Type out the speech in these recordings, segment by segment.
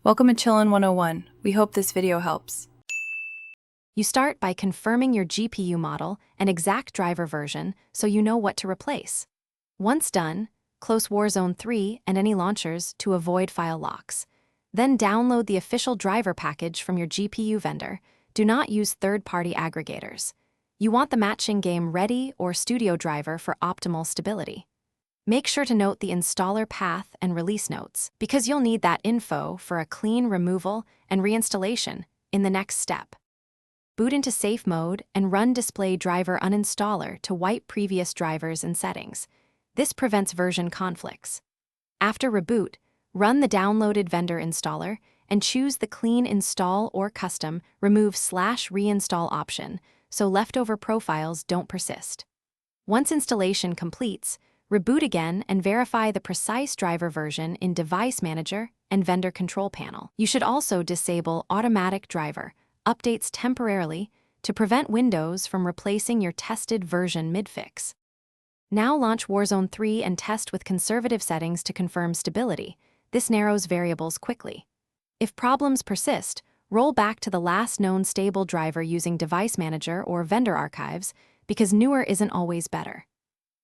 Welcome to Chillin' 101. We hope this video helps. You start by confirming your GPU model and exact driver version so you know what to replace. Once done, close Warzone 3 and any launchers to avoid file locks. Then download the official driver package from your GPU vendor. Do not use third-party aggregators. You want the matching game ready or studio driver for optimal stability. Make sure to note the installer path and release notes, because you'll need that info for a clean removal and reinstallation in the next step. Boot into safe mode and run display driver uninstaller to wipe previous drivers and settings. This prevents version conflicts. After reboot, run the downloaded vendor installer and choose the clean install or custom remove/reinstall option so leftover profiles don't persist. Once installation completes, reboot again and verify the precise driver version in Device Manager and Vendor Control Panel. You should also disable Automatic Driver Updates temporarily to prevent Windows from replacing your tested version mid-fix. Now launch Warzone 3 and test with conservative settings to confirm stability. This narrows variables quickly. If problems persist, roll back to the last known stable driver using Device Manager or Vendor Archives, because newer isn't always better.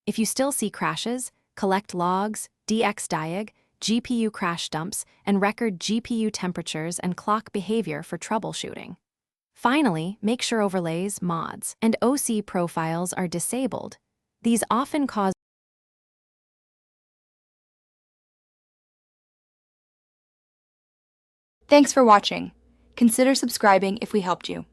If you still see crashes, collect logs, dxdiag, GPU crash dumps, and record GPU temperatures and clock behavior for troubleshooting. Finally, make sure overlays, mods, and OC profiles are disabled. These often cause Thanks for watching. Consider subscribing if we helped you.